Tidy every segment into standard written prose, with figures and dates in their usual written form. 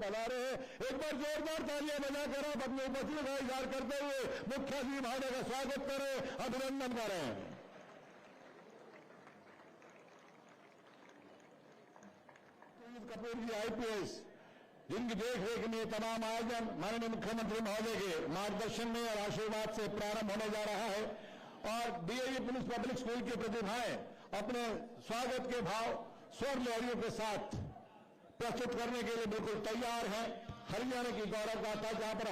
बना रहे हैं। एक बार जोरदार तालियां बजाकर आप अपनी उपस्थिति का इजहार करते हुए मुख्यमंत्री महोदय का स्वागत करें, अभिनंदन करें। कपूर जी आईपीएस, जिनकी देखरेख में तमाम आयोजन माननीय मुख्यमंत्री महोदय के मार्गदर्शन में और आशीर्वाद से प्रारंभ होने जा रहा है और डीएवी पुलिस पब्लिक स्कूल की प्रतिभाएं अपने स्वागत के भाव स्वर लहरियों के साथ प्रस्तुत करने के लिए बिल्कुल तैयार हैं। हरियाणा की गौरव गाथा, जहां पर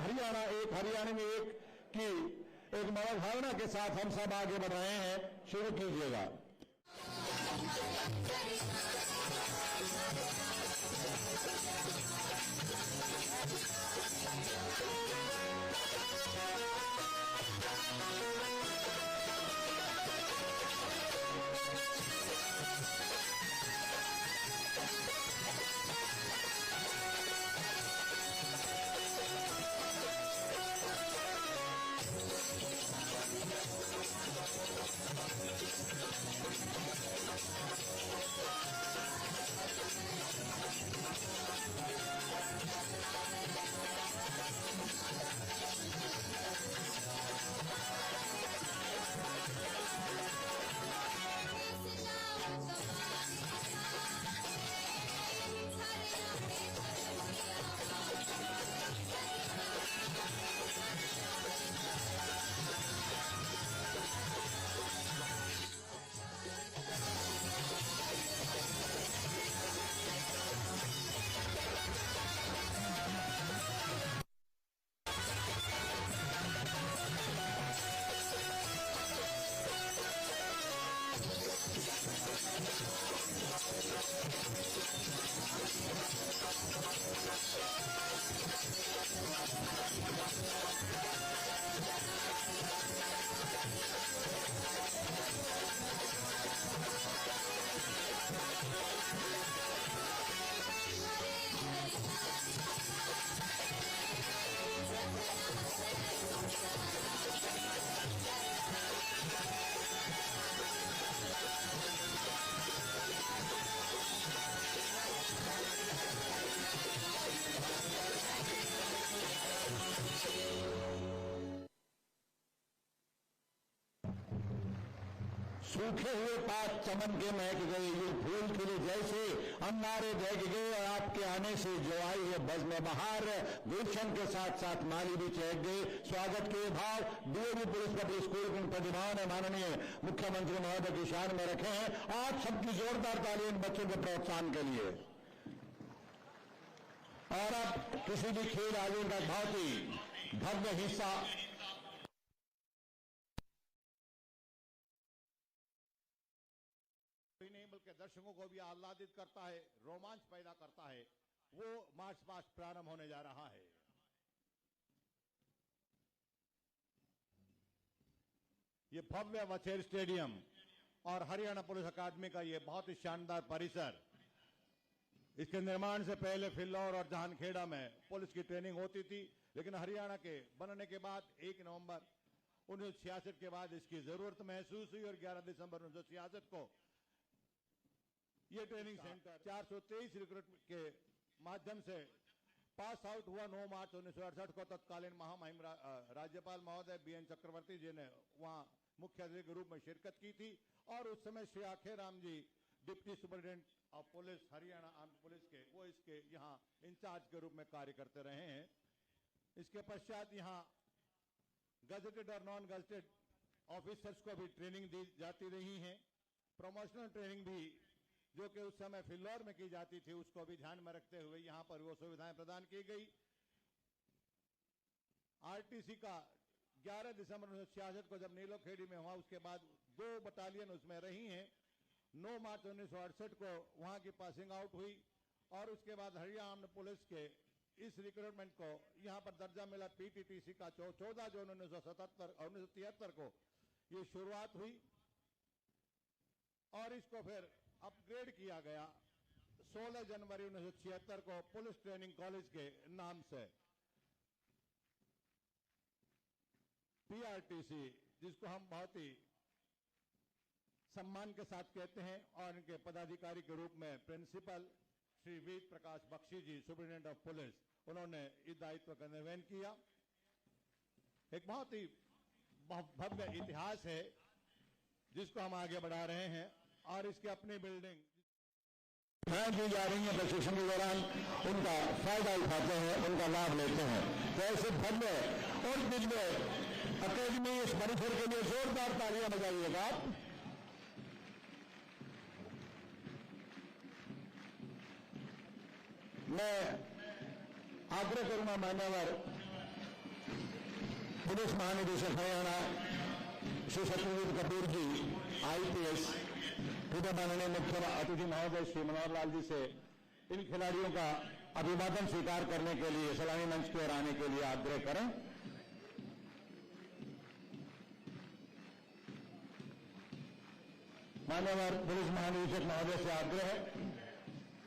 हरियाणा में एक की एक मनोभावना के साथ हम सब आगे बढ़ रहे हैं। शुरू कीजिएगा। सूखे हुए पात चमन के महक गए, ये फूल खिले जैसे अंगारे जग गए और आपके आने से जो आई है बज़्म बहार, गुलशन के साथ साथ माली भी चहक गए। स्वागत के भाव डीएवी पुलिस पब्लिक स्कूल के प्रतिभाओं ने माननीय मुख्यमंत्री महोदय की शान में रखे हैं। आप सबकी जोरदार ताली इन बच्चों के प्रोत्साहन के लिए। और अब किसी भी खेल आयोजन का बहुत ही भव्य हिस्सा नहीं बल्कि दर्शकों को भी आह्लादित करता है, रोमांच पैदा करता है, वो मार्च पास्ट प्रारंभ होने जा रहा है। ये भव्य वछेर स्टेडियम और हरियाणा पुलिस अकादमी का ये बहुत ही शानदार परिसर, इसके निर्माण से पहले फिल्लौर और जहानखेड़ा में पुलिस की ट्रेनिंग होती थी, लेकिन हरियाणा के बनने के बाद 1 नवंबर 1966 के बाद इसकी जरूरत महसूस हुई और 11 दिसंबर 1966 को ये ट्रेनिंग सेंटर 423 रिक्रूट के माध्यम से पास आउट हुआ। 9 मार्च 1968 को तत्कालीन महामहिम राज्यपाल महोदय बीएन चक्रवर्ती जी ने वहां मुख्य अतिथि के रूप में शिरकत की थी और उस समय Shri Akheram ji deputy superintendent of police Haryana armed police के वो इसके यहाँ इंचार्ज के रूप में कार्य करते रहे हैं। इसके पश्चात यहाँ गजेटेड और नॉन गजेटेड ऑफिसर्स को भी ट्रेनिंग दी जाती रही है। प्रमोशनल ट्रेनिंग भी जो कि उस समय फिल्लौर में की जाती थी उसको भी ध्यान में रखते हुए यहां पर वो सुविधाएं प्रदान की गई। आरटीसी का 11 दिसंबर 1966 को जब नीलोखेड़ी में हुआ उसके बाद 2 बटालियन उसमें रही हैं। 9 मार्च 1968 को वहां की पासिंग आउट हुई और उसके बाद हरियाणा पुलिस के इस रिक्रूटमेंट को यहां पर दर्जा मिला। पीटीटीसी का 14 जून 1973 को ये शुरुआत हुई और इसको फिर अपग्रेड किया गया 16 जनवरी 1976 को पुलिस ट्रेनिंग कॉलेज के नाम से। पीआरटीसी जिसको हम बहुत ही सम्मान के साथ कहते हैं और इनके पदाधिकारी के रूप में principal Shri Ved Prakash Bakshi ji, superintendent of police, उन्होंने इस दायित्व का निर्वहन किया। एक बहुत ही भव्य इतिहास है जिसको हम आगे बढ़ा रहे हैं और इसके अपनी बिल्डिंग दी जा रही है प्रशिक्षण के दौरान उनका फायदा उठाते हैं, उनका लाभ लेते हैं। तो ऐसे भव्य और दिव्य अकेडमी इस परिसर के लिए जोरदार तालियां बजाइएगा। मैं आग्रह करूंगा मान्यवर पुलिस महानिदेशक हरियाणा श्री सत्यजीत कपूर जी IPS, फिर माननीय मुख्य अतिथि महोदय श्री मनोहर लाल जी से इन खिलाड़ियों का अभिवादन स्वीकार करने के लिए सलामी मंच की ओर आने के लिए आग्रह करें। मान्यवर पुलिस महानिदेशक महोदय से आग्रह है,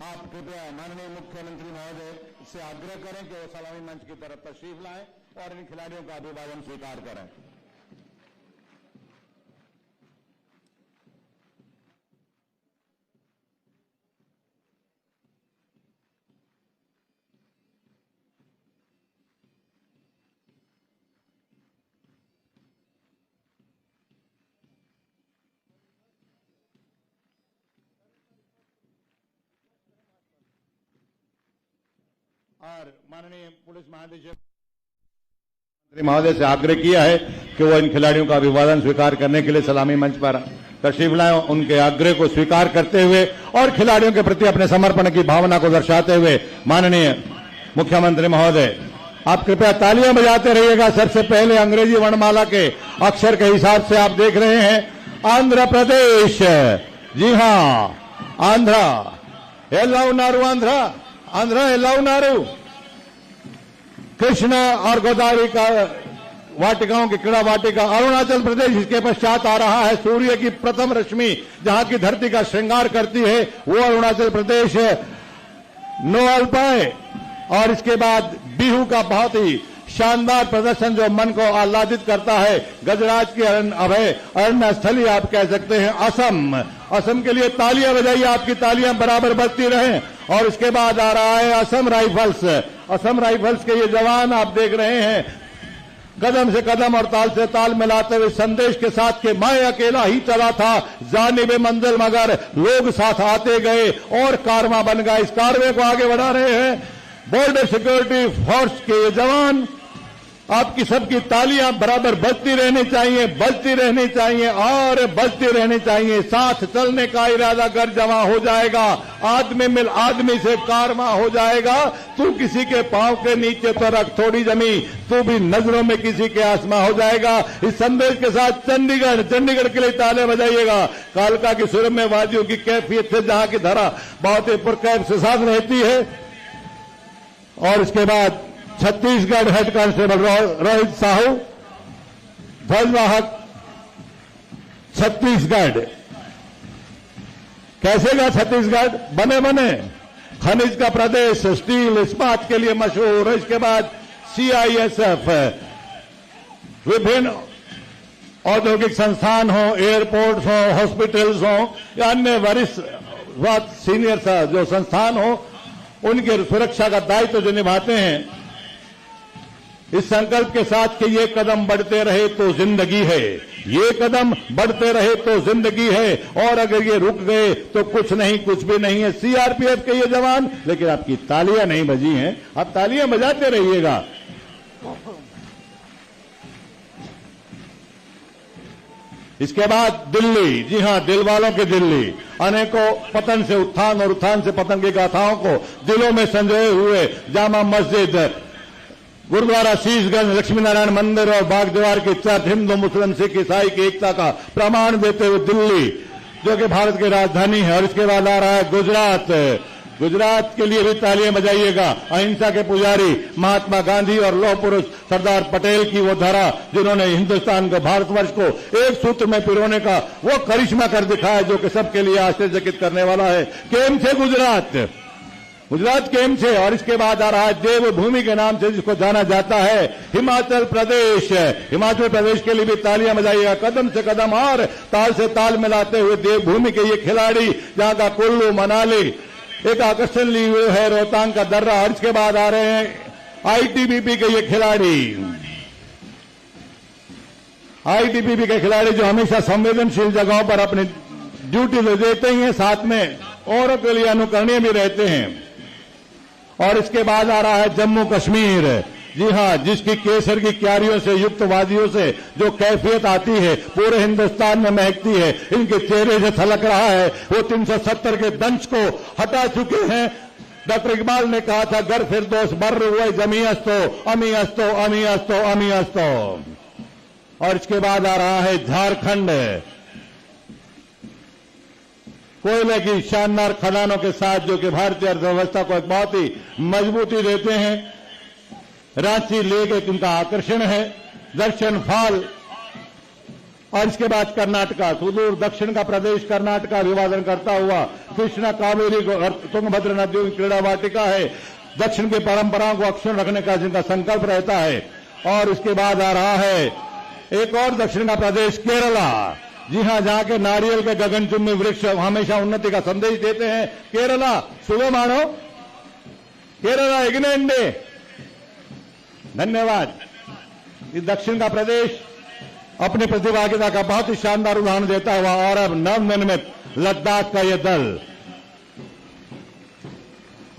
आप कृपया माननीय मुख्यमंत्री महोदय से आग्रह करें कि वो सलामी मंच की तरफ तशरीफ लाएं और इन खिलाड़ियों का अभिवादन स्वीकार करें। और माननीय पुलिस महानिदेशक महोदय से आग्रह किया है कि वो इन खिलाड़ियों का अभिवादन स्वीकार करने के लिए सलामी मंच पर तशरीफ लाएं। उनके आग्रह को स्वीकार करते हुए और खिलाड़ियों के प्रति अपने समर्पण की भावना को दर्शाते हुए माननीय मुख्यमंत्री महोदय आप कृपया तालियां बजाते रहिएगा। सबसे पहले अंग्रेजी वर्णमाला के अक्षर के हिसाब से आप देख रहे हैं आंध्र प्रदेश। जी हां, आंध्रा एल्ला उन्नारू, आंध्र एल्ला उन्नारू। कृष्णा और गोदावरी का वाटिकाओं की क्रीड़ा वाटिका अरुणाचल प्रदेश। इसके पश्चात आ रहा है सूर्य की प्रथम रश्मि जहां की धरती का श्रृंगार करती है, वो अरुणाचल प्रदेश नो अल्पाए। और इसके बाद बिहू का बहुत ही शानदार प्रदर्शन जो मन को आह्लादित करता है, गजराज की अरण्य स्थली आप कह सकते हैं असम। असम के लिए तालियां बजाइए, आपकी तालियां बराबर बजती रहें। और इसके बाद आ रहा है असम राइफल्स। असम राइफल्स के ये जवान आप देख रहे हैं कदम से कदम और ताल से ताल मिलाते हुए संदेश के साथ कि मैं अकेला ही चला था जानिबे मंजिल, मगर लोग साथ आते गए और कारवां बन गया। इस कारवे को आगे बढ़ा रहे हैं बॉर्डर सिक्योरिटी फोर्स के ये जवान। आपकी सबकी तालियां बराबर बजती रहनी चाहिए, बजती रहनी चाहिए और बजती रहनी चाहिए। साथ चलने का इरादा कर जवां हो जाएगा, आदमी मिल आदमी से कारवां हो जाएगा। तू किसी के पांव के नीचे तो रख थोड़ी जमी, तू भी नजरों में किसी के आसमां हो जाएगा। इस संदेश के साथ चंडीगढ़ के लिए ताले बजाइएगा। कालका की सुर में वादियों की कैफियत से जहां की धरा बहुत ही पुरकैफ से साथ रहती है। और इसके बाद छत्तीसगढ़ हेड कांस्टेबल रोहित साहू, ध्वजवाहक छत्तीसगढ़। कैसे का छत्तीसगढ़ बने खनिज का प्रदेश, स्टील इस्पात के लिए मशहूर। इसके बाद CISF, विभिन्न औद्योगिक संस्थान हो, एयरपोर्ट्स हो, हॉस्पिटल्स हो या अन्य वरिष्ठ सीनियर जो संस्थान हो, उनके सुरक्षा का दायित्व जो निभाते हैं, इस संकल्प के साथ कि ये कदम बढ़ते रहे तो जिंदगी है, ये कदम बढ़ते रहे तो जिंदगी है, और अगर ये रुक गए तो कुछ नहीं, कुछ भी नहीं है। CRPF के ये जवान, लेकिन आपकी तालियां नहीं बजी हैं, आप तालियां बजाते रहिएगा। इसके बाद दिल्ली, जी हां, दिल वालों की दिल्ली, अनेकों पतन से उत्थान और उत्थान से पतन की गाथाओं को दिलों में संजोए हुए जामा मस्जिद, गुरुद्वारा शीशगंज, लक्ष्मी नारायण मंदिर और बाग दीवार की चर्च, हिंदू मुस्लिम सिख ईसाई की एकता का प्रमाण देते हुए दिल्ली, जो कि भारत की राजधानी है। और इसके बाद आ रहा है गुजरात के लिए भी तालियां बजाइएगा। अहिंसा के पुजारी महात्मा गांधी और लौह पुरुष सरदार पटेल की वो धारा, जिन्होंने हिंदुस्तान को, भारतवर्ष को एक सूत्र में पिरोने का वो करिश्मा कर दिखाया, जो कि सबके लिए आश्चर्यचकित करने वाला है। केम से गुजरात केम से। और इसके बाद आ रहा है देवभूमि के नाम से जिसको जाना जाता है हिमाचल प्रदेश। हिमाचल प्रदेश के लिए भी तालियां बजाइएगा, कदम से कदम और ताल से ताल मिलाते हुए देवभूमि के ये खिलाड़ी, जहां का कुल्लू, मनाली, एक आकर्षण लिए हुए है रोहतांग का दर्रा। और इसके बाद आ रहे हैं आईटीबीपी के ये खिलाड़ी, आईटीबीपी के खिलाड़ी जो हमेशा संवेदनशील जगहों पर अपनी ड्यूटी तो देते ही हैं, साथ में औरों के लिए अनुकरणीय भी रहते हैं। और इसके बाद आ रहा है जम्मू कश्मीर। जी हां, जिसकी केसर की क्यारियों से युक्त वादियों से जो कैफियत आती है पूरे हिंदुस्तान में महकती है, इनके चेहरे से छलक रहा है। वो 370 के दंश को हटा चुके हैं। डॉक्टर इकबाल ने कहा था, घर फिरदौस बर्र हुए जमी अस्तो अमी अस्तो अमी अस्तो अमी अस्तो। और इसके बाद आ रहा है झारखंड, कोयले की शानदार खदानों के साथ जो कि भारतीय अर्थव्यवस्था को एक बहुत ही मजबूती देते हैं। रांची लेक एक इनका आकर्षण है, दर्शन फॉल। और इसके बाद कर्नाटका, सुदूर दक्षिण का प्रदेश कर्नाटका विभाजन करता हुआ कृष्णा कावेरी तुंगभद्र नदियों की क्रीड़ा वाटिका है। दक्षिण की परंपराओं को अक्षुण्ण रखने का जिनका संकल्प रहता है। और इसके बाद आ रहा है एक और दक्षिण का प्रदेश केरला। जी हां, जहां के नारियल के गगनचुंबी वृक्ष हमेशा उन्नति का संदेश देते हैं। केरला सुबह मानो, केरला इग्नेंडे। धन्यवाद। इस दक्षिण का प्रदेश अपनी प्रतिभागिता का बहुत ही शानदार उदाहरण देता हुआ और अब नवनिर्मित लद्दाख का यह दल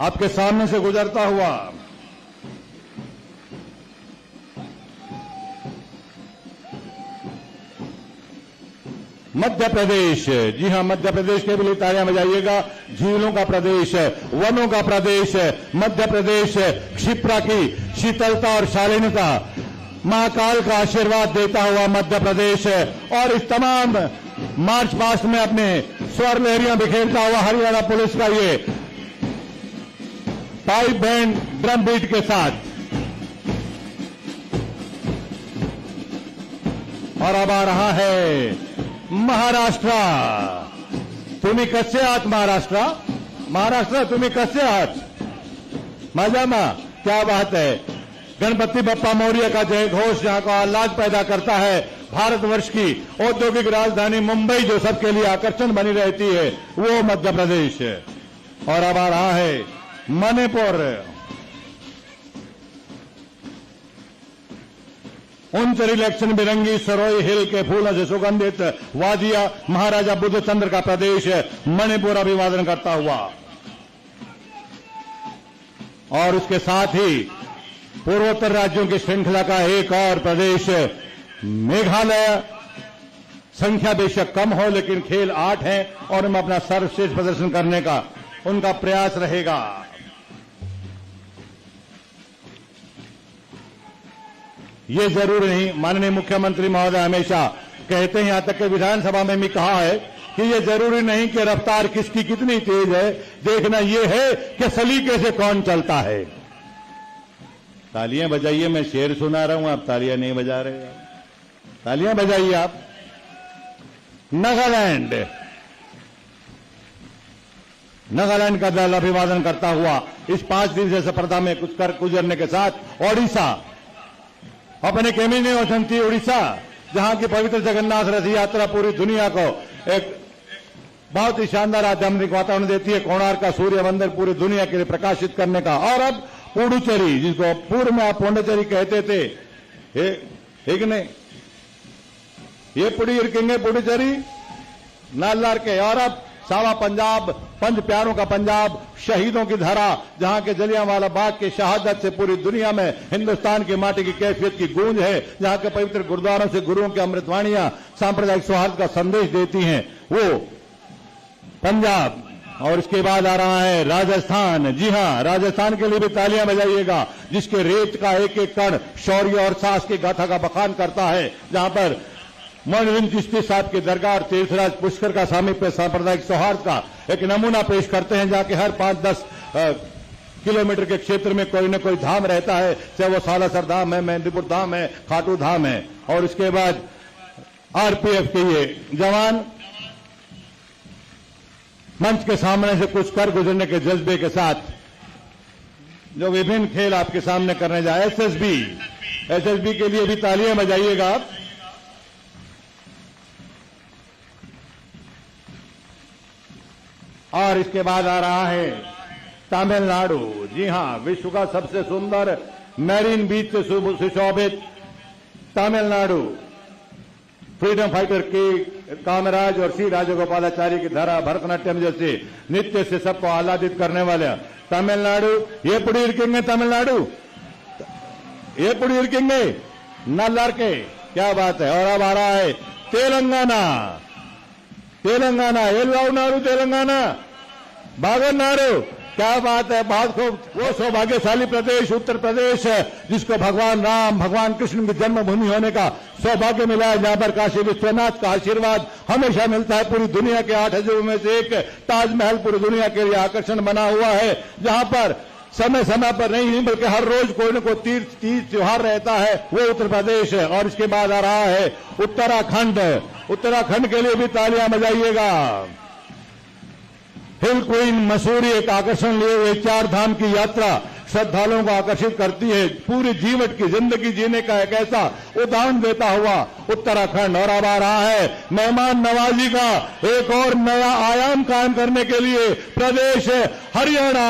आपके सामने से गुजरता हुआ मध्य प्रदेश। जी हां, मध्य प्रदेश के लिए तालियां बजाइएगा। झीलों का प्रदेश, वनों का प्रदेश मध्य प्रदेश, क्षिप्रा की शीतलता और शालीनता, महाकाल का आशीर्वाद देता हुआ मध्य प्रदेश। और इस तमाम मार्च पास्ट में अपने स्वर लहरियां बिखेरता हुआ हरियाणा पुलिस का ये पाइप बैंड ड्रम बीट के साथ। और अब आ रहा है महाराष्ट्र। तुम्ही कसे आहात महाराष्ट्र? महाराष्ट्र तुम्ही कसे आहात? मजा मा, क्या बात है। गणपति बप्पा मौर्य का जय घोष जहां का आह्लाद पैदा करता है। भारतवर्ष की औद्योगिक राजधानी मुंबई जो सबके लिए आकर्षण बनी रहती है, वो मध्य प्रदेश है। और अब आ रहा है मणिपुर। उनचरी इलेक्शन बिरंगी सरोई हिल के फूलों से सुगंधित वादिया महाराजा बुद्धचंद्र का प्रदेश मणिपुर अभिवादन करता हुआ। और उसके साथ ही पूर्वोत्तर राज्यों की श्रृंखला का एक और प्रदेश मेघालय। संख्या बेशक कम हो लेकिन खेल 8 हैं और उनमें अपना सर्वश्रेष्ठ प्रदर्शन करने का उनका प्रयास रहेगा। ये जरूर नहीं, माननीय मुख्यमंत्री महोदय हमेशा कहते हैं, यहां तक कि विधानसभा में भी कहा है कि ये जरूरी नहीं कि रफ्तार किसकी कितनी तेज है, देखना ये है कि सलीके से कौन चलता है। तालियां बजाइए, मैं शेर सुना रहा हूं, आप तालियां नहीं बजा रहे। तालियां बजाइए आप। नागालैंड, नागालैंड का दल अभिवादन करता हुआ इस 5 दिवसीय स्पर्धा में कुछ कर गुजरने के साथ ओडिशा, अपने केमिनी वसंती उड़ीसा, जहां की पवित्र जगन्नाथ रथ यात्रा पूरी दुनिया को एक बहुत ही शानदार आध्यात्मिक वातावरण देती है। कोणार्क का सूर्य मंदिर पूरी दुनिया के लिए प्रकाशित करने का। और अब पुडुचेरी, जिसको पूर्व में आप पौंडीचेरी कहते थे, एक नहीं, ये पुड़ी इरकेंगे पुडुचेरी नालदार के। और अब सावा पंजाब, पंज प्यारों का पंजाब, शहीदों की धरा, जहां के जलियांवाला बाग की शहादत से पूरी दुनिया में हिंदुस्तान की माटी की कैफियत की गूंज है, जहां के पवित्र गुरुद्वारों से गुरुओं की अमृतवाणियां सांप्रदायिक सौहार्द का संदेश देती हैं, वो पंजाब। और इसके बाद आ रहा है राजस्थान। जी हां, राजस्थान के लिए भी तालियां बजाइएगा, जिसके रेत का एक एक कण शौर्य और साहस की गाथा का बखान करता है, जहां पर मोइनुद्दीन चिश्ती साहब की दरगाह और तीर्थराज पुष्कर का सामीप्य सांप्रदायिक सौहार्द का एक नमूना पेश करते हैं, जाके हर 5-10 किलोमीटर के क्षेत्र में कोई न कोई धाम रहता है, चाहे वो सालासर धाम है, मेहंदीपुर धाम है, खाटू धाम है। और इसके बाद आरपीएफ के ये जवान मंच के सामने से कुछ कर गुजरने के जज्बे के साथ जो विभिन्न खेल आपके सामने करने जाए। एसएसबी के लिए भी तालियां बजाइएगा आप। और इसके बाद आ रहा है तमिलनाडु। जी हां, विश्व का सबसे सुंदर मैरीन बीच से सुशोभित तमिलनाडु। फ्रीडम फाइटर के कामराज और सी राजगोपालाचारी की धारा भरतनाट्यम जैसे नृत्य से सबको आह्लादित करने वाले तमिलनाडु। ये पुड़ी इरकेंगे तमिलनाडु, ये पुड़ी इरकेंगे नल्लार के, क्या बात है। और अब आ रहा है तेलंगाना, तेलंगाना एलवाउनारू तेलंगाना बागनारू, क्या बात है। बहुत खूब। वो सौभाग्यशाली प्रदेश उत्तर प्रदेश है जिसको भगवान राम भगवान कृष्ण की जन्मभूमि होने का सौभाग्य मिला है, जहां पर काशी विश्वनाथ का आशीर्वाद हमेशा मिलता है। पूरी दुनिया के 8 अजूबों में से एक ताजमहल पूरी दुनिया के लिए आकर्षण बना हुआ है, जहां पर समय समय पर नहीं बल्कि हर रोज कोई न कोई तीर्थ त्योहार रहता है, वो उत्तर प्रदेश है। और इसके बाद आ रहा है उत्तराखंड। उत्तराखंड के लिए भी तालियां बजाइएगा। हिल क्वीन मसूरी एक आकर्षण लिए हुए 4 धाम की यात्रा श्रद्धालुओं को आकर्षित करती है। पूरी जीवन की जिंदगी जीने का एक ऐसा उदाहरण देता हुआ उत्तराखंड। और अब आ रहा है मेहमान नवाजी का एक और नया आयाम कायम करने के लिए प्रदेश हरियाणा,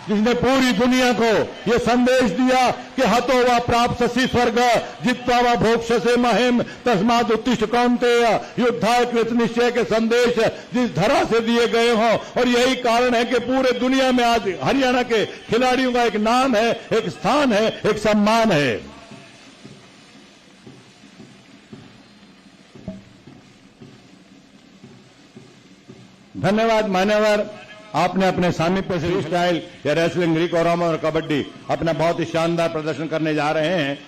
जिसने पूरी दुनिया को यह संदेश दिया कि हतो व प्राप्त सि स्वर्ग जित्वा व भोक्ष्यसे महिम तस्मात् उत्तिष्ठ कौन्तेय युद्धाय कृत निश्चय के संदेश जिस धरा से दिए गए हों। और यही कारण है कि पूरे दुनिया में आज हरियाणा के खिलाड़ियों का एक नाम है, एक स्थान है, एक सम्मान है। धन्यवाद मान्यवर, आपने अपने सामीप्य से स्टाइल या रेसलिंग, ग्रीको रोमन और कबड्डी अपना बहुत ही शानदार प्रदर्शन करने जा रहे हैं।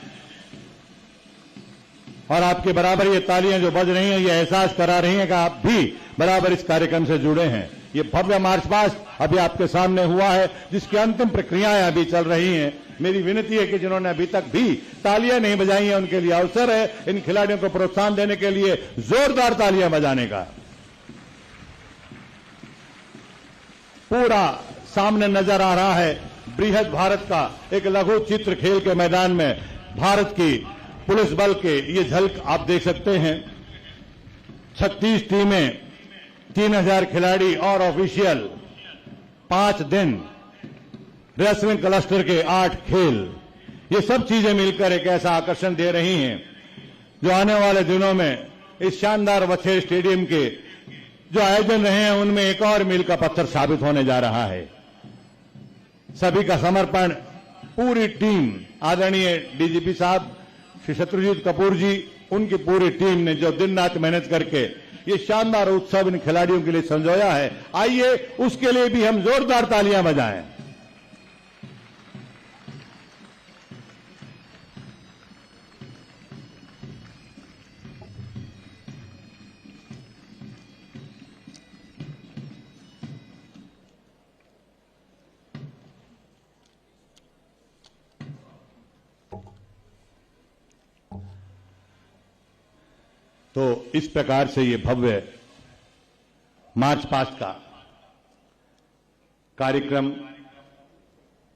और आपके बराबर ये तालियां जो बज रही हैं ये एहसास करा रही हैं कि आप भी बराबर इस कार्यक्रम से जुड़े हैं। ये भव्य मार्च पास्ट अभी आपके सामने हुआ है, जिसकी अंतिम प्रक्रियाएं अभी चल रही हैं। मेरी विनती है कि जिन्होंने अभी तक भी तालियां नहीं बजाई हैं उनके लिए अवसर है इन खिलाड़ियों को प्रोत्साहन देने के लिए जोरदार तालियां बजाने का। पूरा सामने नजर आ रहा है बृहद भारत का एक लघु चित्र खेल के मैदान में भारत की पुलिस बल के ये झलक आप देख सकते हैं। 36 टीमें, 3000 खिलाड़ी और ऑफिशियल, 5 दिन, रेसलिंग क्लस्टर के 8 खेल, ये सब चीजें मिलकर एक ऐसा आकर्षण दे रही हैं जो आने वाले दिनों में इस शानदार वछेर स्टेडियम के जो आयोजन रहे हैं उनमें एक और मील का पत्थर साबित होने जा रहा है। सभी का समर्पण पूरी टीम, आदरणीय डीजीपी साहब श्री शत्रुजीत कपूर जी, उनकी पूरी टीम ने जो दिन रात मेहनत करके ये शानदार उत्सव इन खिलाड़ियों के लिए संजोया है, आइए उसके लिए भी हम जोरदार तालियां बजाएं। तो इस प्रकार से ये भव्य मार्च पास्ट का कार्यक्रम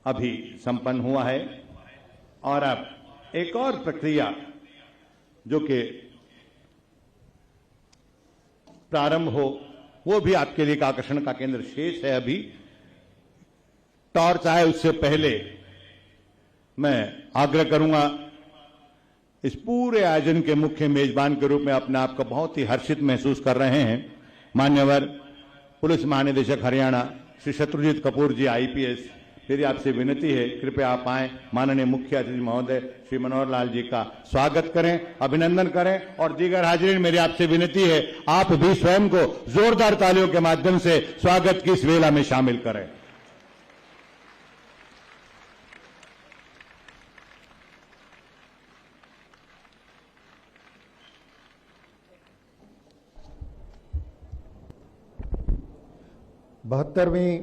अभी संपन्न हुआ है और अब एक और प्रक्रिया जो कि प्रारंभ हो वो भी आपके लिए एक आकर्षण का केंद्र शेष है। अभी टॉर्च आए उससे पहले मैं आग्रह करूंगा, इस पूरे आयोजन के मुख्य मेजबान के रूप में अपने आप को बहुत ही हर्षित महसूस कर रहे हैं मान्यवर पुलिस महानिदेशक हरियाणा श्री शत्रुजीत कपूर जी आईपीएस। मेरी आपसे विनती है कृपया आप आए, माननीय मुख्य अतिथि महोदय श्री मनोहर लाल जी का स्वागत करें, अभिनंदन करें। और दीगर हाजिरीन, मेरी आपसे विनती है आप भी स्वयं को जोरदार तालियों के माध्यम से स्वागत की इस वेला में शामिल करें। बहत्तरवीं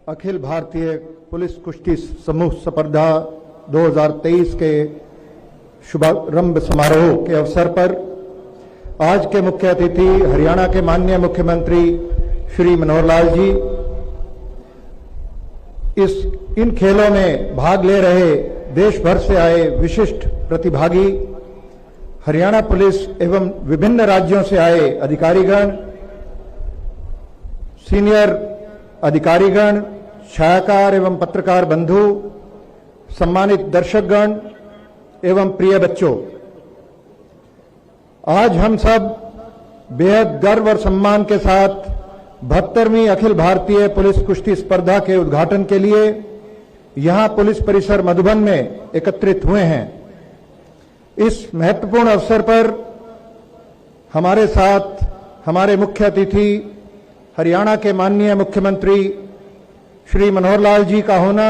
अखिल भारतीय पुलिस कुश्ती समूह स्पर्धा 2023 के शुभारंभ समारोह के अवसर पर आज के मुख्य अतिथि हरियाणा के माननीय मुख्यमंत्री श्री मनोहर लाल जी, इन खेलों में भाग ले रहे देश भर से आए विशिष्ट प्रतिभागी, हरियाणा पुलिस एवं विभिन्न राज्यों से आए अधिकारीगण सीनियर अधिकारीगण, छायाकार एवं पत्रकार बंधु, सम्मानित दर्शकगण एवं प्रिय बच्चों, आज हम सब बेहद गर्व और सम्मान के साथ 72वीं अखिल भारतीय पुलिस कुश्ती स्पर्धा के उद्घाटन के लिए यहां पुलिस परिसर मधुबन में एकत्रित हुए हैं। इस महत्वपूर्ण अवसर पर हमारे साथ हमारे मुख्य अतिथि हरियाणा के माननीय मुख्यमंत्री श्री मनोहर लाल जी का होना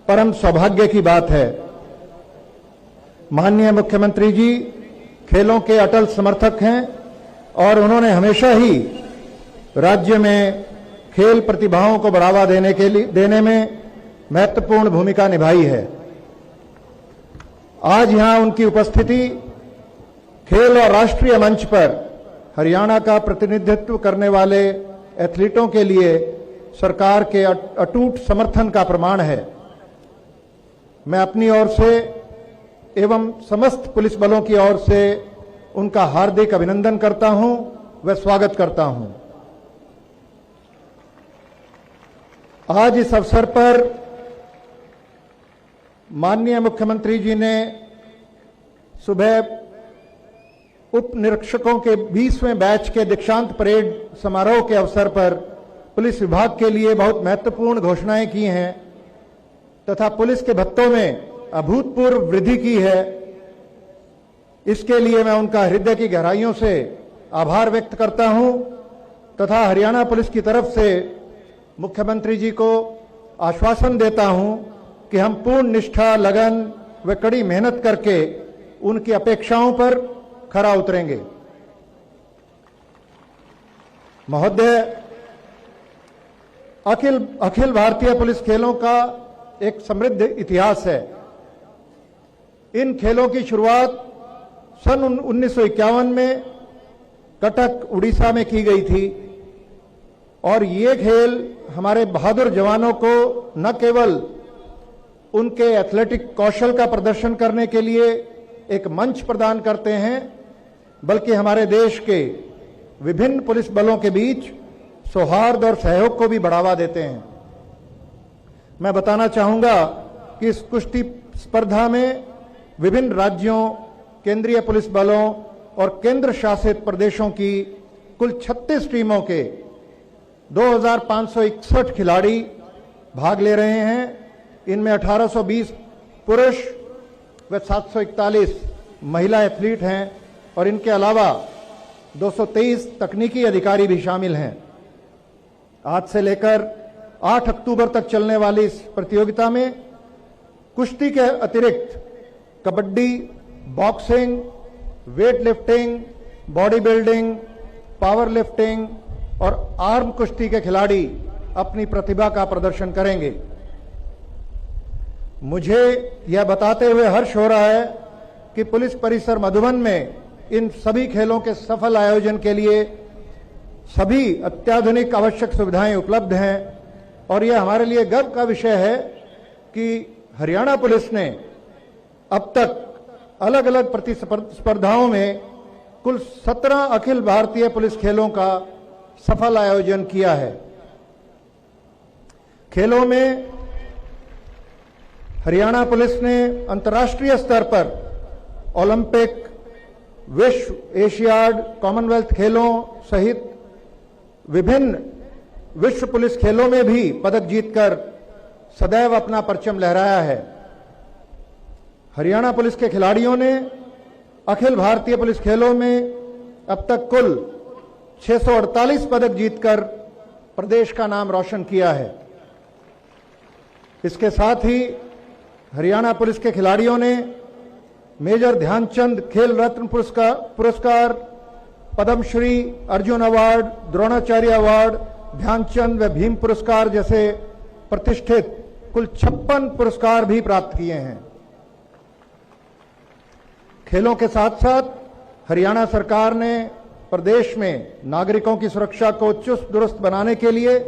परम सौभाग्य की बात है। माननीय मुख्यमंत्री जी खेलों के अटल समर्थक हैं और उन्होंने हमेशा ही राज्य में खेल प्रतिभाओं को बढ़ावा देने में महत्वपूर्ण भूमिका निभाई है। आज यहां उनकी उपस्थिति खेल और राष्ट्रीय मंच पर हरियाणा का प्रतिनिधित्व करने वाले एथलीटों के लिए सरकार के अटूट समर्थन का प्रमाण है। मैं अपनी ओर से एवं समस्त पुलिस बलों की ओर से उनका हार्दिक अभिनंदन करता हूं व स्वागत करता हूं। आज इस अवसर पर माननीय मुख्यमंत्री जी ने सुबह उप निरीक्षकों के 20वें बैच के दीक्षांत परेड समारोह के अवसर पर पुलिस विभाग के लिए बहुत महत्वपूर्ण घोषणाएं की हैं तथा पुलिस के भत्तों में अभूतपूर्व वृद्धि की है। इसके लिए मैं उनका हृदय की गहराइयों से आभार व्यक्त करता हूं तथा हरियाणा पुलिस की तरफ से मुख्यमंत्री जी को आश्वासन देता हूं कि हम पूर्ण निष्ठा, लगन व कड़ी मेहनत करके उनकी अपेक्षाओं पर खरा उतरेंगे। महोदय, अखिल भारतीय पुलिस खेलों का एक समृद्ध इतिहास है। इन खेलों की शुरुआत सन 1951 में कटक, उड़ीसा में की गई थी और ये खेल हमारे बहादुर जवानों को न केवल उनके एथलेटिक कौशल का प्रदर्शन करने के लिए एक मंच प्रदान करते हैं, बल्कि हमारे देश के विभिन्न पुलिस बलों के बीच सौहार्द और सहयोग को भी बढ़ावा देते हैं। मैं बताना चाहूंगा कि इस कुश्ती स्पर्धा में विभिन्न राज्यों, केंद्रीय पुलिस बलों और केंद्र शासित प्रदेशों की कुल 36 टीमों के 2561 खिलाड़ी भाग ले रहे हैं। इनमें 1820 पुरुष व 741 महिला एथलीट हैं और इनके अलावा 223 तकनीकी अधिकारी भी शामिल हैं। आज से लेकर 8 अक्टूबर तक चलने वाली इस प्रतियोगिता में कुश्ती के अतिरिक्त kabaddi, boxing, weight lifting, body building, power lifting और आर्म कुश्ती के खिलाड़ी अपनी प्रतिभा का प्रदर्शन करेंगे। मुझे यह बताते हुए हर्ष हो रहा है कि पुलिस परिसर मधुबन में इन सभी खेलों के सफल आयोजन के लिए सभी अत्याधुनिक आवश्यक सुविधाएं उपलब्ध हैं और यह हमारे लिए गर्व का विषय है कि हरियाणा पुलिस ने अब तक अलग अलग प्रतिस्पर्धाओं में कुल 17 अखिल भारतीय पुलिस खेलों का सफल आयोजन किया है। खेलों में हरियाणा पुलिस ने अंतर्राष्ट्रीय स्तर पर ओलंपिक, विश्व, एशियाड, कॉमनवेल्थ खेलों सहित विभिन्न विश्व पुलिस खेलों में भी पदक जीतकर सदैव अपना परचम लहराया है। हरियाणा पुलिस के खिलाड़ियों ने अखिल भारतीय पुलिस खेलों में अब तक कुल 648 पदक जीतकर प्रदेश का नाम रोशन किया है। इसके साथ ही हरियाणा पुलिस के खिलाड़ियों ने मेजर ध्यानचंद खेल रत्न पुरस्कार, पद्मश्री, अर्जुन अवार्ड, द्रोणाचार्य अवार्ड, ध्यानचंद व भीम पुरस्कार जैसे प्रतिष्ठित कुल 56 पुरस्कार भी प्राप्त किए हैं। खेलों के साथ साथ हरियाणा सरकार ने प्रदेश में नागरिकों की सुरक्षा को चुस्त दुरुस्त बनाने के लिए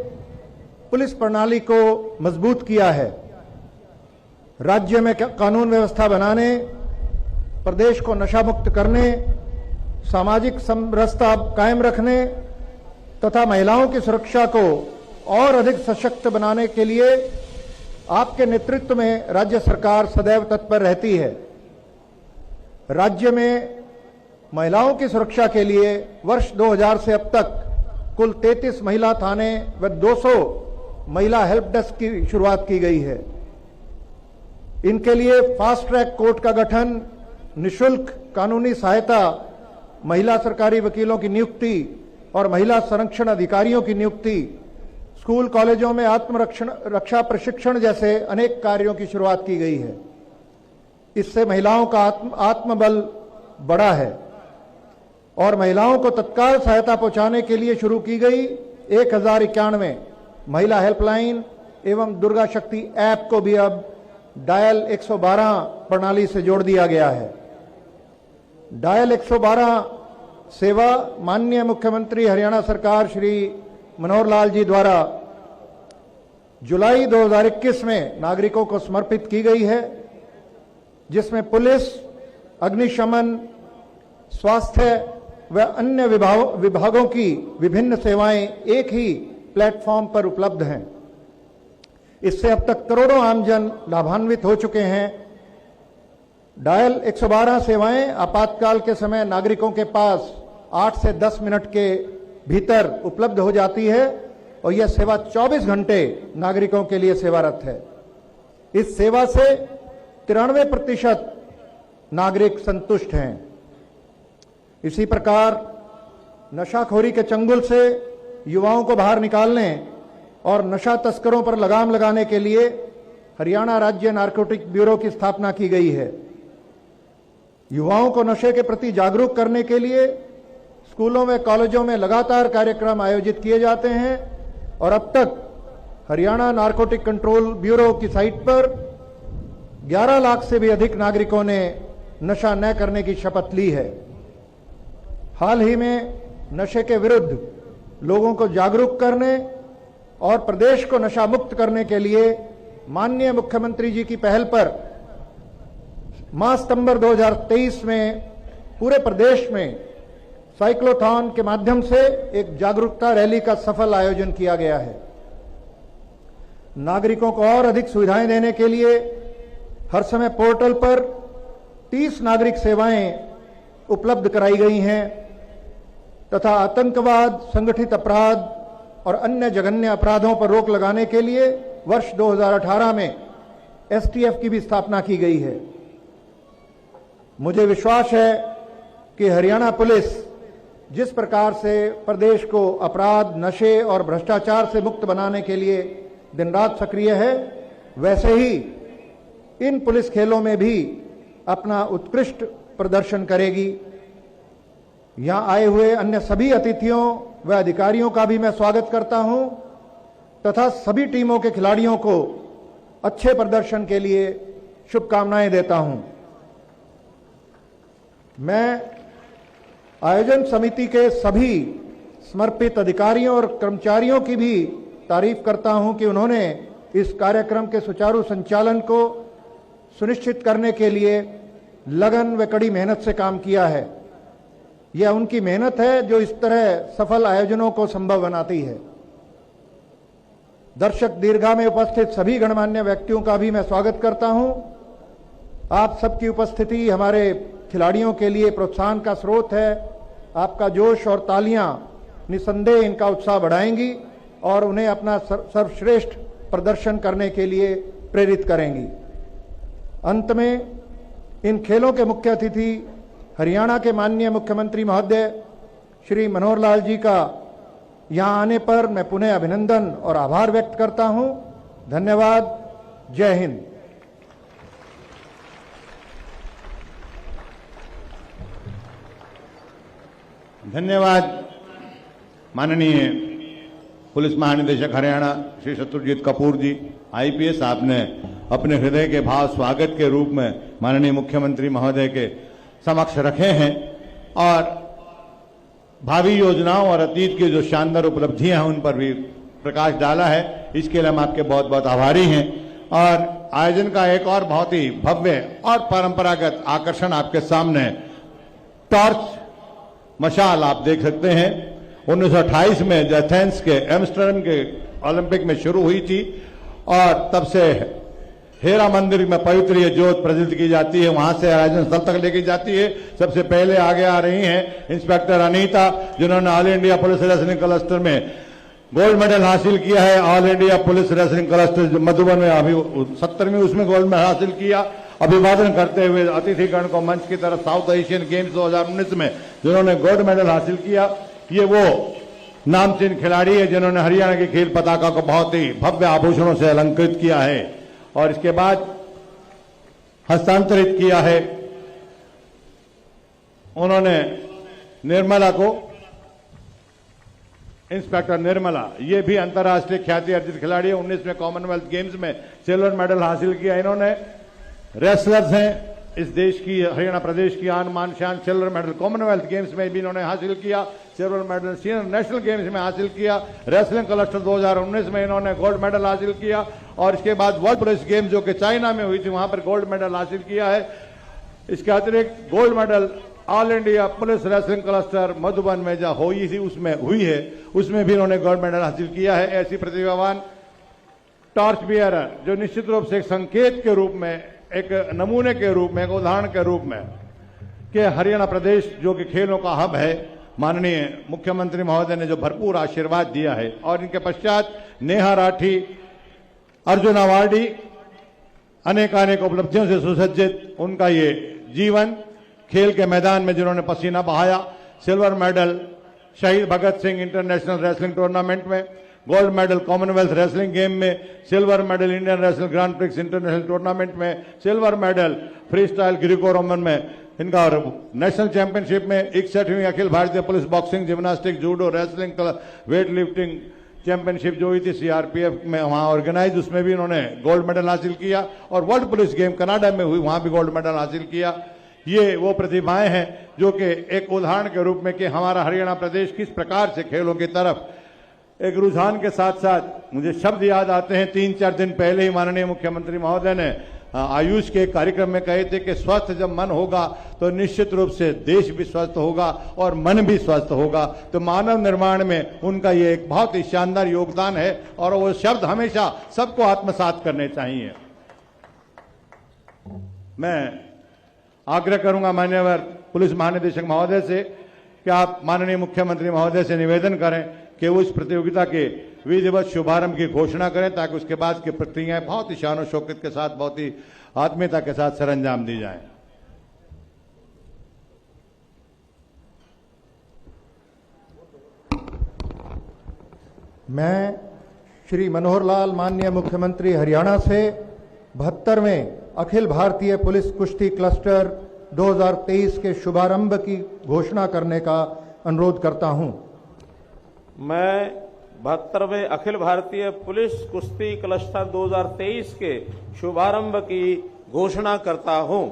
पुलिस प्रणाली को मजबूत किया है। राज्य में कानून व्यवस्था बनाने, प्रदेश को नशा मुक्त करने, सामाजिक समरसता कायम रखने तथा महिलाओं की सुरक्षा को और अधिक सशक्त बनाने के लिए आपके नेतृत्व में राज्य सरकार सदैव तत्पर रहती है। राज्य में महिलाओं की सुरक्षा के लिए वर्ष 2000 से अब तक कुल 33 महिला थाने व 200 महिला हेल्प डेस्क की शुरुआत की गई है। इनके लिए फास्ट ट्रैक कोर्ट का गठन, निशुल्क कानूनी सहायता, महिला सरकारी वकीलों की नियुक्ति और महिला संरक्षण अधिकारियों की नियुक्ति, स्कूल कॉलेजों में रक्षा प्रशिक्षण जैसे अनेक कार्यों की शुरुआत की गई है। इससे महिलाओं का आत्मबल बढ़ा है और महिलाओं को तत्काल सहायता पहुंचाने के लिए शुरू की गई 1091 महिला हेल्पलाइन एवं दुर्गा शक्ति ऐप को भी अब डायल 112 प्रणाली से जोड़ दिया गया है। डायल 112 सेवा माननीय मुख्यमंत्री हरियाणा सरकार श्री मनोहर लाल जी द्वारा जुलाई 2021 में नागरिकों को समर्पित की गई है, जिसमें पुलिस, अग्निशमन, स्वास्थ्य व अन्य विभागों की विभिन्न सेवाएं एक ही प्लेटफॉर्म पर उपलब्ध हैं। इससे अब तक करोड़ों आमजन लाभान्वित हो चुके हैं। डायल 112 सेवाएं आपातकाल के समय नागरिकों के पास 8 से 10 मिनट के भीतर उपलब्ध हो जाती है और यह सेवा 24 घंटे नागरिकों के लिए सेवारत है। इस सेवा से 93% नागरिक संतुष्ट हैं। इसी प्रकार नशाखोरी के चंगुल से युवाओं को बाहर निकालने और नशा तस्करों पर लगाम लगाने के लिए हरियाणा राज्य नारकोटिक ब्यूरो की स्थापना की गई है। युवाओं को नशे के प्रति जागरूक करने के लिए स्कूलों में, कॉलेजों में लगातार कार्यक्रम आयोजित किए जाते हैं और अब तक हरियाणा नारकोटिक कंट्रोल ब्यूरो की साइट पर 11 लाख से भी अधिक नागरिकों ने नशा न करने की शपथ ली है। हाल ही में नशे के विरुद्ध लोगों को जागरूक करने और प्रदेश को नशा मुक्त करने के लिए माननीय मुख्यमंत्री जी की पहल पर माह सितंबर 2023 में पूरे प्रदेश में साइक्लोथॉन के माध्यम से एक जागरूकता रैली का सफल आयोजन किया गया है। नागरिकों को और अधिक सुविधाएं देने के लिए हर समय पोर्टल पर 30 नागरिक सेवाएं उपलब्ध कराई गई हैं तथा आतंकवाद, संगठित अपराध और अन्य जघन्य अपराधों पर रोक लगाने के लिए वर्ष 2018 में एसटीएफ की भी स्थापना की गई है। मुझे विश्वास है कि हरियाणा पुलिस जिस प्रकार से प्रदेश को अपराध, नशे और भ्रष्टाचार से मुक्त बनाने के लिए दिन रात सक्रिय है, वैसे ही इन पुलिस खेलों में भी अपना उत्कृष्ट प्रदर्शन करेगी। यहां आए हुए अन्य सभी अतिथियों व अधिकारियों का भी मैं स्वागत करता हूं तथा सभी टीमों के खिलाड़ियों को अच्छे प्रदर्शन के लिए शुभकामनाएं देता हूं। मैं आयोजन समिति के सभी समर्पित अधिकारियों और कर्मचारियों की भी तारीफ करता हूं कि उन्होंने इस कार्यक्रम के सुचारू संचालन को सुनिश्चित करने के लिए लगन व कड़ी मेहनत से काम किया है। यह उनकी मेहनत है जो इस तरह सफल आयोजनों को संभव बनाती है। दर्शक दीर्घा में उपस्थित सभी गणमान्य व्यक्तियों का भी मैं स्वागत करता हूं। आप सबकी उपस्थिति हमारे खिलाड़ियों के लिए प्रोत्साहन का स्रोत है। आपका जोश और तालियां निसंदेह इनका उत्साह बढ़ाएंगी और उन्हें अपना सर्वश्रेष्ठ प्रदर्शन करने के लिए प्रेरित करेंगी। अंत में इन खेलों के मुख्य अतिथि हरियाणा के माननीय मुख्यमंत्री महोदय श्री मनोहर लाल जी का यहां आने पर मैं पुनः अभिनंदन और आभार व्यक्त करता हूं। धन्यवाद। जय हिंद। धन्यवाद माननीय पुलिस महानिदेशक हरियाणा श्री शत्रुजीत कपूर जी, आईपीएस। आपने अपने हृदय के भाव स्वागत के रूप में माननीय मुख्यमंत्री महोदय के समक्ष रखे हैं और भावी योजनाओं और अतीत की जो शानदार उपलब्धियां हैं उन पर भी प्रकाश डाला है। इसके लिए हम आपके बहुत बहुत आभारी हैं। और आयोजन का एक और बहुत ही भव्य और परंपरागत आकर्षण आपके सामने टॉर्च मशाल आप देख सकते हैं। 1928 में एथेंस के एम्स्टर्डम के ओलंपिक में शुरू हुई थी और तब से हेरा मंदिर में पवित्र ये जोत प्रज्वलित की जाती है, वहां से आयोजन स्थल तक लेके जाती है। सबसे पहले आगे आ रही हैं इंस्पेक्टर अनीता, जिन्होंने all India police wrestling cluster में गोल्ड मेडल हासिल किया है। All India police wrestling cluster Madhuban में अभी 70वीं उसमें गोल्ड मेडल हासिल किया। अभिवादन करते हुए अतिथिगण को मंच की तरफ साउथ एशियन गेम्स 2019 में जिन्होंने गोल्ड मेडल हासिल किया, ये वो नामचीन खिलाड़ी है जिन्होंने हरियाणा की खेल पताका को बहुत ही भव्य आभूषणों से अलंकृत किया है और इसके बाद हस्तांतरित किया है उन्होंने निर्मला को। इंस्पेक्टर निर्मला, ये भी अंतर्राष्ट्रीय ख्याति अर्जित खिलाड़ी है, 19 में कॉमनवेल्थ गेम्स में सिल्वर मेडल हासिल किया। इन्होंने रेसलर्स हैं इस देश की, हरियाणा प्रदेश की आन मान शान। सिल्वर मेडल कॉमनवेल्थ गेम्स में भी इन्होंने हासिल किया, silver medal senior national games में हासिल किया। रेसलिंग क्लस्टर 2019 में इन्होंने गोल्ड मेडल हासिल किया और इसके बाद वर्ल्ड पुलिस गेम्स जो कि चाइना में हुई थी वहां पर गोल्ड मेडल हासिल किया है। इसके अतिरिक्त gold medal all India police wrestling cluster Madhuban में जो हुई थी उसमें हुई है, उसमें भी इन्होंने गोल्ड मेडल हासिल किया है। ऐसी प्रतिभावान टॉर्च बियरर जो निश्चित रूप से एक संकेत के रूप में, एक नमूने के रूप में, एक उदाहरण के रूप में कि हरियाणा प्रदेश जो कि खेलों का हब है, माननीय मुख्यमंत्री महोदय ने जो भरपूर आशीर्वाद दिया है। और इनके पश्चात नेहा राठी, अर्जुन अवार्डी, अनेकानेक उपलब्धियों से सुसज्जित उनका ये जीवन, खेल के मैदान में जिन्होंने पसीना बहाया। सिल्वर मेडल शहीद Bhagat Singh international wrestling tournament में, gold medal Commonwealth wrestling game में, silver medal Indian wrestling grand prix international tournament में, silver medal freestyle Greco Roman में इनका, और नेशनल चैंपियनशिप में 61वीं अखिल भारतीय police boxing, gymnastic, judo, wrestling, weightlifting championship जो हुई थी सीआरपीएफ में वहां ऑर्गेनाइज, उसमें भी इन्होंने गोल्ड मेडल हासिल किया। और वर्ल्ड पुलिस गेम कनाडा में हुई, वहां भी गोल्ड मेडल हासिल किया। ये वो प्रतिभाएं हैं जो कि एक उदाहरण के रूप में कि हमारा हरियाणा प्रदेश किस प्रकार से खेलों की तरफ एक रुझान के साथ साथ, मुझे शब्द याद आते हैं 3-4 दिन पहले ही माननीय मुख्यमंत्री महोदय ने आयुष के कार्यक्रम में कहे थे कि स्वस्थ जब मन होगा तो निश्चित रूप से देश भी स्वस्थ होगा और मन भी स्वस्थ होगा। तो मानव निर्माण में उनका ये एक बहुत ही शानदार योगदान है और वो शब्द हमेशा सबको आत्मसात करने चाहिए। मैं आग्रह करूंगा मान्यवर पुलिस महानिदेशक महोदय से कि आप माननीय मुख्यमंत्री महोदय से निवेदन करें कि वो इस प्रतियोगिता के विधिवत शुभारंभ की घोषणा करें ताकि उसके बाद की प्रक्रियाएं बहुत ही शान शौकत के साथ, बहुत ही आत्मीयता के साथ सरंजाम दी जाएं। मैं श्री मनोहर लाल, माननीय मुख्यमंत्री हरियाणा से 72वें अखिल भारतीय पुलिस कुश्ती क्लस्टर 2023 के शुभारंभ की घोषणा करने का अनुरोध करता हूं। मैं 72वें अखिल भारतीय पुलिस कुश्ती क्लस्टर 2023 के शुभारंभ की घोषणा करता हूं।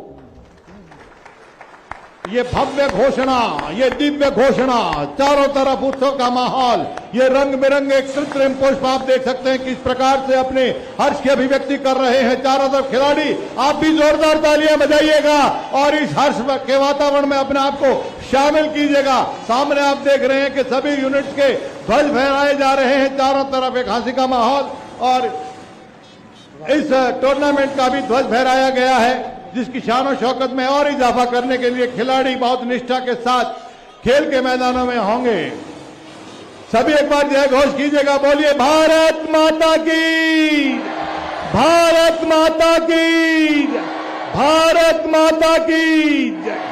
ये भव्य घोषणा, ये दिव्य घोषणा, चारों तरफ उत्सव का माहौल, ये रंग बिरंगे कृत्रिम पुष्प आप देख सकते हैं किस प्रकार से अपने हर्ष की अभिव्यक्ति कर रहे हैं चारों तरफ खिलाड़ी। आप भी जोरदार तालियां बजाइएगा और इस हर्ष के वातावरण में अपने आप को शामिल कीजिएगा। सामने आप देख रहे हैं कि सभी यूनिट्स के ध्वज फहराए जा रहे हैं, चारों तरफ एक हंसी का माहौल और इस टूर्नामेंट का भी ध्वज फहराया गया है जिसकी शान और शौकत में और इजाफा करने के लिए खिलाड़ी बहुत निष्ठा के साथ खेल के मैदानों में होंगे। सभी एक बार जय घोष कीजिएगा, बोलिए भारत माता की, भारत माता की, भारत माता की जय।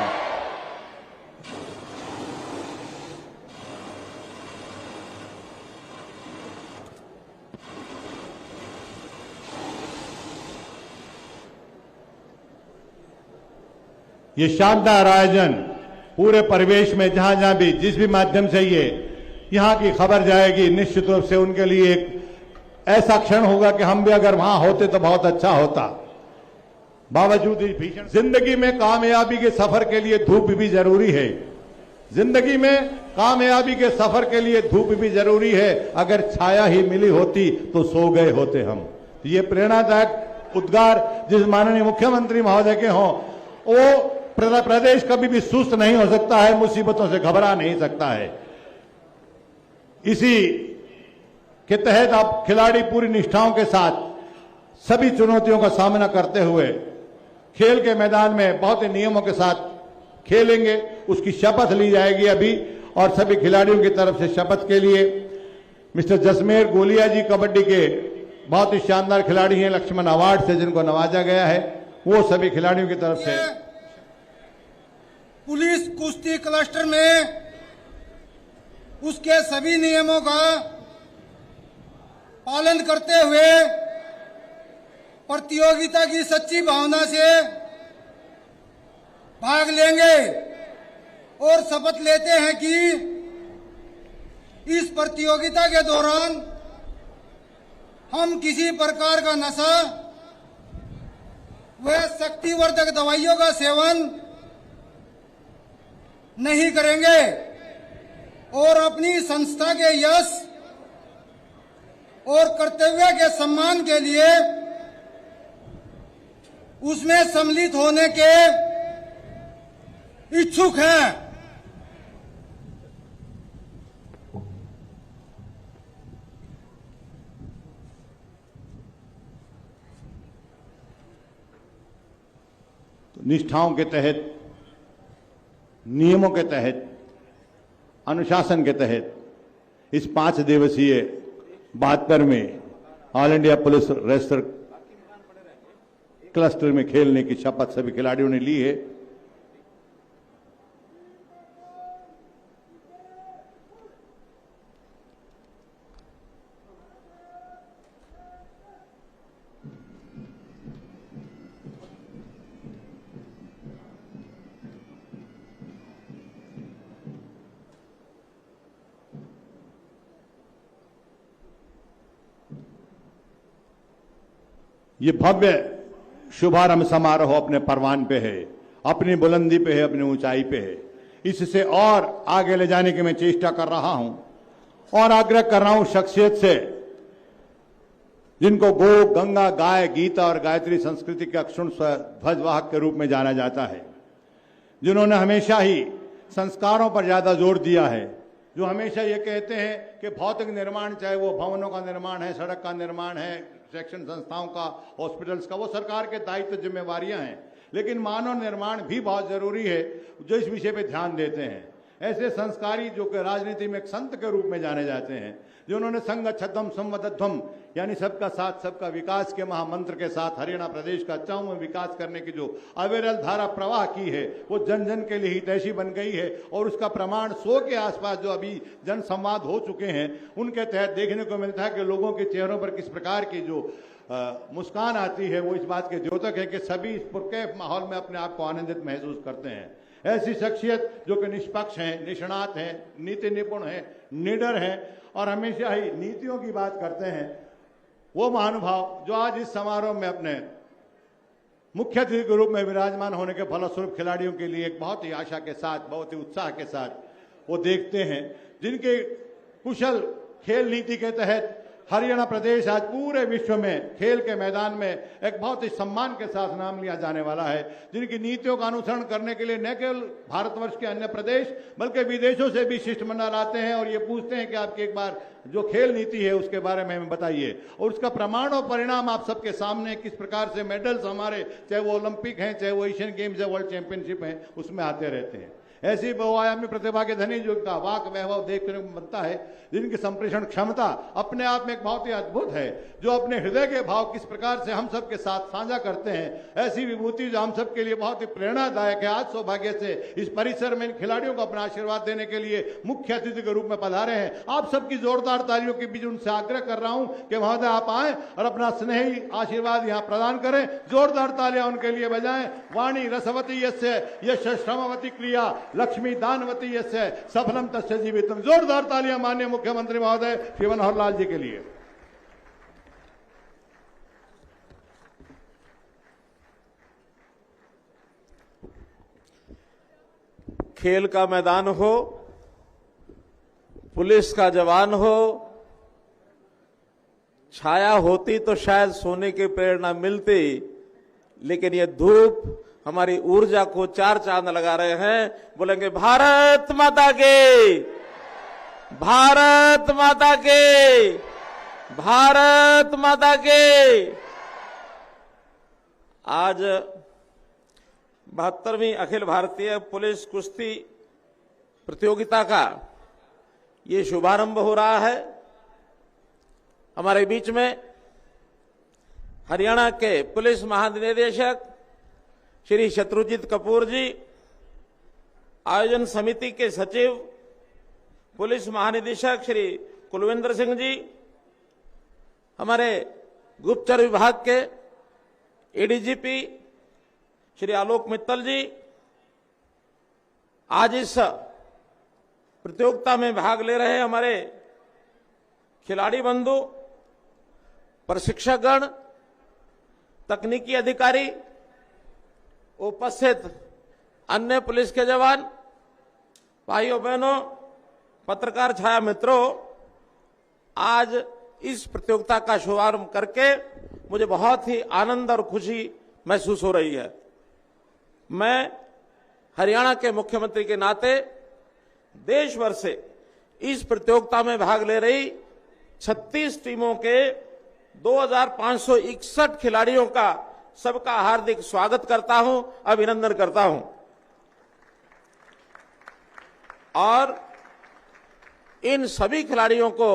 ये शानदार आयोजन पूरे परिवेश में जहां जहां भी जिस भी माध्यम से ये यहां की खबर जाएगी, निश्चित रूप से उनके लिए एक ऐसा क्षण होगा कि हम भी अगर वहां होते तो बहुत अच्छा होता। बावजूद इस भीषण जिंदगी में कामयाबी के सफर के लिए धूप भी जरूरी है। जिंदगी में कामयाबी के सफर के लिए धूप भी जरूरी है। अगर छाया ही मिली होती तो सो गए होते हम। ये प्रेरणादायक उद्गार जिस माननीय मुख्यमंत्री महोदय के हों, वो प्रदेश कभी भी सुस्त नहीं हो सकता है, मुसीबतों से घबरा नहीं सकता है। इसी के तहत अब खिलाड़ी पूरी निष्ठाओं के साथ सभी चुनौतियों का सामना करते हुए खेल के मैदान में बहुत ही नियमों के साथ खेलेंगे। उसकी शपथ ली जाएगी अभी, और सभी खिलाड़ियों की तरफ से शपथ के लिए मिस्टर जसमेर गोलिया जी कबड्डी के बहुत ही शानदार खिलाड़ी हैं, लक्ष्मण अवार्ड से जिनको नवाजा गया है, वो सभी खिलाड़ियों की तरफ से पुलिस कुश्ती क्लस्टर में उसके सभी नियमों का पालन करते हुए प्रतियोगिता की सच्ची भावना से भाग लेंगे और शपथ लेते हैं कि इस प्रतियोगिता के दौरान हम किसी प्रकार का नशा व शक्तिवर्धक दवाइयों का सेवन नहीं करेंगे और अपनी संस्था के यश और कर्तव्य के सम्मान के लिए उसमें सम्मिलित होने के इच्छुक हैं। तो निष्ठाओं के तहत, नियमों के तहत, अनुशासन के तहत इस 5 दिवसीय 72वें all India police wrestler cluster में खेलने की शपथ सभी खिलाड़ियों ने ली है। ये भव्य शुभारंभ समारोह अपने परवान पे है, अपनी बुलंदी पे है, अपनी ऊंचाई पे है। इससे और आगे ले जाने की मैं चेष्टा कर रहा हूं और आग्रह कर रहा हूं शख्सियत से जिनको गो, गंगा, गाय, गीता और गायत्री संस्कृति के अक्षुण ध्वजवाहक के रूप में जाना जाता है, जिन्होंने हमेशा ही संस्कारों पर ज्यादा जोर दिया है, जो हमेशा ये कहते हैं कि भौतिक निर्माण, चाहे वो भवनों का निर्माण है, सड़क का निर्माण है, शैक्षणिक संस्थाओं का, हॉस्पिटल्स का, वो सरकार के दायित्व जिम्मेवारियां हैं, लेकिन मानव निर्माण भी बहुत जरूरी है, जो इस विषय पे ध्यान देते हैं। ऐसे संस्कारी जो कि राजनीति में एक संत के रूप में जाने जाते हैं, जिन्होंने संघ छद्म संवदध्वम यानी सबका साथ सबका विकास के महामंत्र के साथ हरियाणा प्रदेश का चौम विकास करने की जो अविरल धारा प्रवाह की है, वो जन जन के लिए हितैषी बन गई है। और उसका प्रमाण 100 के आसपास जो अभी जन संवाद हो चुके हैं, उनके तहत देखने को मिलता है कि लोगों के चेहरों पर किस प्रकार की जो मुस्कान आती है, वो इस बात के द्योतक है कि सभी इस पुरकैफ माहौल में अपने आप को आनंदित महसूस करते हैं। ऐसी शख्सियत जो कि निष्पक्ष हैं, निष्णात हैं, नीति निपुण हैं, निडर हैं और हमेशा ही नीतियों की बात करते हैं, वो महानुभाव जो आज इस समारोह में अपने मुख्य अतिथि के रूप में विराजमान होने के फलस्वरूप खिलाड़ियों के लिए एक बहुत ही आशा के साथ, बहुत ही उत्साह के साथ वो देखते हैं, जिनके कुशल खेल नीति के तहत हरियाणा प्रदेश आज पूरे विश्व में खेल के मैदान में एक बहुत ही सम्मान के साथ नाम लिया जाने वाला है, जिनकी नीतियों का अनुसरण करने के लिए न केवल भारतवर्ष के अन्य प्रदेश बल्कि विदेशों से भी शिष्टमंडल आते हैं और ये पूछते हैं कि आपकी एक बार जो खेल नीति है उसके बारे में हमें बताइए। और उसका प्रमाण और परिणाम आप सबके सामने, किस प्रकार से मेडल्स हमारे, चाहे वो ओलंपिक हैं, चाहे वो एशियन गेम्स या वर्ल्ड चैंपियनशिप हैं, उसमें आते रहते हैं। ऐसी बहुआयामी प्रतिभा के धनी जो का वाक वैभव देखने को बनता है, जिनकी संप्रेषण क्षमता अपने आप में एक बहुत ही अद्भुत है, जो अपने हृदय के भाव किस प्रकार से हम सब के साथ साझा करते हैं, ऐसी विभूति जो हम सब के लिए बहुत ही प्रेरणादायक है। आज सौभाग्य से इस परिसर में इन खिलाड़ियों को अपना आशीर्वाद देने के लिए मुख्य अतिथि के रूप में पधारे हैं। आप सबकी जोरदार तालियों के बीच उनसे आग्रह कर रहा हूं कि महोदय आप आए और अपना स्नेही आशीर्वाद यहाँ प्रदान करें। जोरदार तालियां उनके लिए बजाएं। वाणी रसवती यस्य यश श्रमवती क्रिया लक्ष्मी दानवती यस्य सफलम तस्य जीवितम। जोरदार तालियां माननीय मुख्यमंत्री महोदय श्री मनोहर लाल जी के लिए। खेल का मैदान हो, पुलिस का जवान हो, छाया होती तो शायद सोने की प्रेरणा मिलती, लेकिन ये धूप हमारी ऊर्जा को चार चांद लगा रहे हैं। बोलेंगे भारत माता की, भारत माता के, भारत माता के। आज 72वीं अखिल भारतीय पुलिस कुश्ती प्रतियोगिता का ये शुभारंभ हो रहा है। हमारे बीच में हरियाणा के पुलिस महानिदेशक श्री शत्रुजीत कपूर जी, आयोजन समिति के सचिव पुलिस महानिदेशक श्री कुलविंदर सिंह जी, हमारे गुप्तचर विभाग के एडीजीपी श्री आलोक मित्तल जी, आज इस प्रतियोगिता में भाग ले रहे हमारे खिलाड़ी बंधु, प्रशिक्षकगण, तकनीकी अधिकारी, उपस्थित अन्य पुलिस के जवान, भाइयों बहनों, पत्रकार छाया मित्रों, आज इस प्रतियोगिता का शुभारंभ करके मुझे बहुत ही आनंद और खुशी महसूस हो रही है। मैं हरियाणा के मुख्यमंत्री के नाते देश भर से इस प्रतियोगिता में भाग ले रही 36 टीमों के 2561 खिलाड़ियों का सबका हार्दिक स्वागत करता हूं, अभिनंदन करता हूं और इन सभी खिलाड़ियों को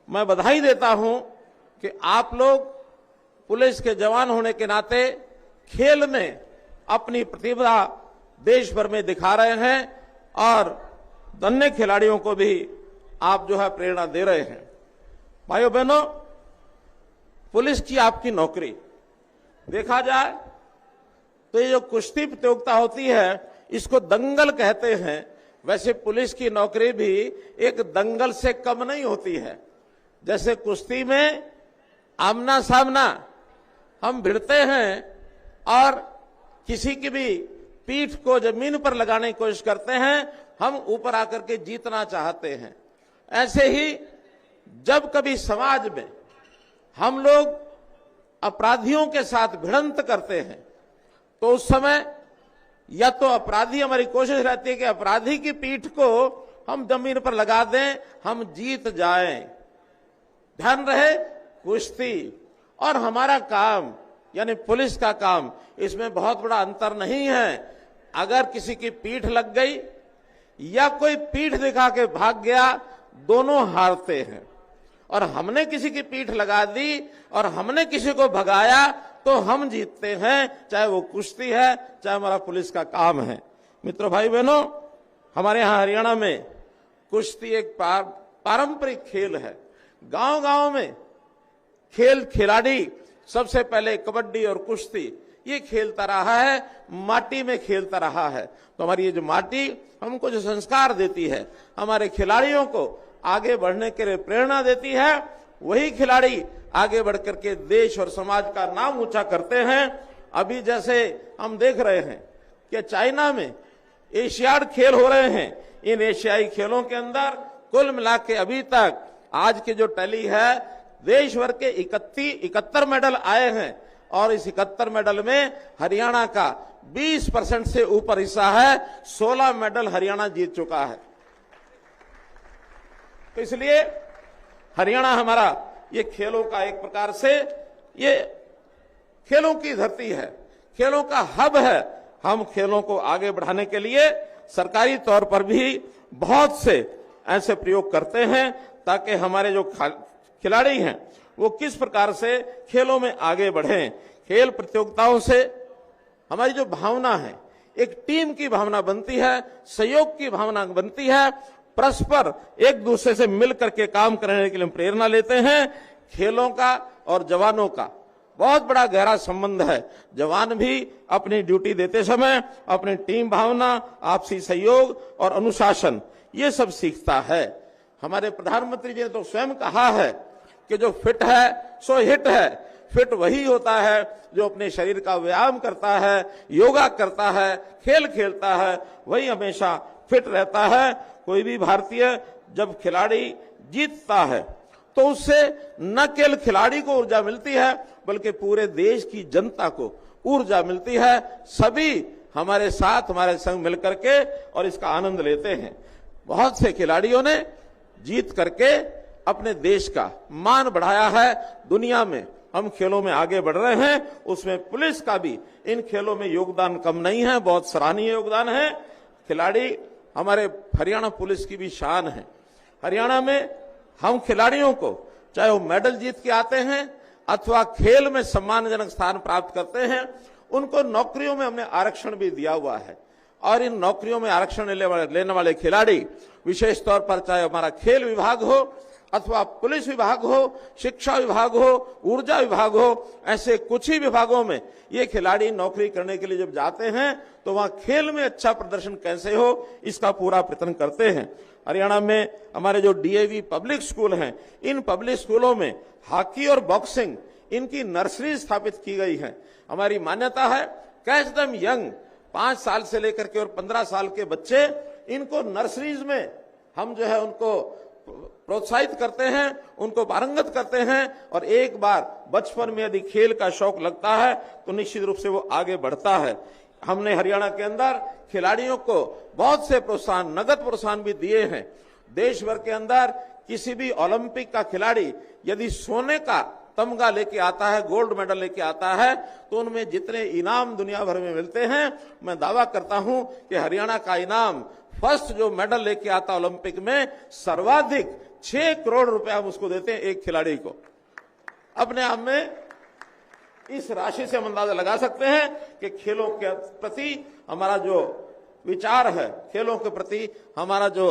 मैं बधाई देता हूं कि आप लोग पुलिस के जवान होने के नाते खेल में अपनी प्रतिभा देश भर में दिखा रहे हैं और अन्य खिलाड़ियों को भी आप जो है प्रेरणा दे रहे हैं। भाइयों बहनों, पुलिस की आपकी नौकरी देखा जाए तो ये जो कुश्ती प्रतियोगिता होती है इसको दंगल कहते हैं। वैसे पुलिस की नौकरी भी एक दंगल से कम नहीं होती है। जैसे कुश्ती में आमना सामना हम भिड़ते हैं और किसी की भी पीठ को जमीन पर लगाने की कोशिश करते हैं, हम ऊपर आकर के जीतना चाहते हैं। ऐसे ही जब कभी समाज में हम लोग अपराधियों के साथ भिड़ंत करते हैं तो उस समय या तो अपराधी, हमारी कोशिश रहती है कि अपराधी की पीठ को हम जमीन पर लगा दें, हम जीत जाएं। ध्यान रहे, कुश्ती और हमारा काम यानी पुलिस का काम, इसमें बहुत बड़ा अंतर नहीं है। अगर किसी की पीठ लग गई या कोई पीठ दिखा के भाग गया, दोनों हारते हैं। और हमने किसी की पीठ लगा दी और हमने किसी को भगाया तो हम जीतते हैं, चाहे वो कुश्ती है, चाहे हमारा पुलिस का काम है। मित्रों, भाई बहनों, हमारे यहाँ हरियाणा में कुश्ती एक पारंपरिक खेल है। गांव गांव में खिलाड़ी सबसे पहले कबड्डी और कुश्ती ये खेलता रहा है, माटी में खेलता रहा है। तो हमारी ये जो माटी हमको जो संस्कार देती है, हमारे खिलाड़ियों को आगे बढ़ने के लिए प्रेरणा देती है, वही खिलाड़ी आगे बढ़कर के देश और समाज का नाम ऊंचा करते हैं। अभी जैसे हम देख रहे हैं कि चाइना में एशियाड खेल हो रहे हैं। इन एशियाई खेलों के अंदर कुल मिला के अभी तक आज की जो टैली है, देश भर के 71 मेडल आए हैं और इस 71 मेडल में हरियाणा का 20% से ऊपर हिस्सा है। 16 मेडल हरियाणा जीत चुका है। तो इसलिए हरियाणा हमारा ये खेलों का एक प्रकार से ये खेलों की धरती है, खेलों का हब है। हम खेलों को आगे बढ़ाने के लिए सरकारी तौर पर भी बहुत से ऐसे प्रयोग करते हैं ताकि हमारे जो खिलाड़ी हैं वो किस प्रकार से खेलों में आगे बढ़ें। खेल प्रतियोगिताओं से हमारी जो भावना है, एक टीम की भावना बनती है, सहयोग की भावना बनती है, परस्पर एक दूसरे से मिल करके काम करने के लिए प्रेरणा लेते हैं। खेलों का और जवानों का बहुत बड़ा गहरा संबंध है। जवान भी अपनी ड्यूटी देते समय अपनी टीम भावना, आपसी सहयोग और अनुशासन ये सब सीखता है। हमारे प्रधानमंत्री जी ने तो स्वयं कहा है कि जो फिट है सो हिट है। फिट वही होता है जो अपने शरीर का व्यायाम करता है, योगा करता है, खेल खेलता है, वही हमेशा फिट रहता है। कोई भी भारतीय जब खिलाड़ी जीतता है तो उससे न केवल खिलाड़ी को ऊर्जा मिलती है बल्कि पूरे देश की जनता को ऊर्जा मिलती है। सभी हमारे साथ, हमारे संग मिलकर के और इसका आनंद लेते हैं। बहुत से खिलाड़ियों ने जीत करके अपने देश का मान बढ़ाया है। दुनिया में हम खेलों में आगे बढ़ रहे हैं, उसमें पुलिस का भी इन खेलों में योगदान कम नहीं है, बहुत सराहनीय योगदान है। खिलाड़ी हमारे हरियाणा पुलिस की भी शान है। हरियाणा में हम खिलाड़ियों को चाहे वो मेडल जीत के आते हैं अथवा खेल में सम्मानजनक स्थान प्राप्त करते हैं, उनको नौकरियों में हमने आरक्षण भी दिया हुआ है। और इन नौकरियों में आरक्षण लेने वाले खिलाड़ी विशेष तौर पर चाहे हमारा खेल विभाग हो अथवा पुलिस विभाग हो, शिक्षा विभाग हो, ऊर्जा विभाग हो, ऐसे कुछ ही विभागों में ये खिलाड़ी नौकरी करने के लिए जब जाते हैं तो वहां खेल में अच्छा प्रदर्शन कैसे हो इसका पूरा प्रयत्न करते हैं। हरियाणा में हमारे जो डीएवी पब्लिक स्कूल हैं, इन पब्लिक स्कूलों में हॉकी और बॉक्सिंग इनकी नर्सरी स्थापित की गई है। हमारी मान्यता है कैच देम यंग, 5 साल से लेकर के और 15 साल के बच्चे, इनको नर्सरीज में हम जो है उनको प्रोत्साहित करते हैं, उनको पारंगत करते हैं। और एक बार बचपन में यदि खेल का शौक लगता है तो निश्चित रूप से वो आगे बढ़ता है। हमने हरियाणा के अंदर खिलाड़ियों को बहुत से प्रोत्साहन, नगद प्रोत्साहन भी दिए हैं। देश भर के अंदर किसी भी ओलंपिक का खिलाड़ी यदि सोने का तमगा लेके आता है, गोल्ड मेडल लेके आता है, तो उनमें जितने इनाम दुनिया भर में मिलते हैं, मैं दावा करता हूं कि हरियाणा का इनाम फर्स्ट जो मेडल लेके आता ओलंपिक में सर्वाधिक 6 करोड़ रुपए हम उसको देते हैं एक खिलाड़ी को। अपने आप में इस राशि से हम अंदाजा लगा सकते हैं कि खेलों के प्रति हमारा जो विचार है, खेलों के प्रति हमारा जो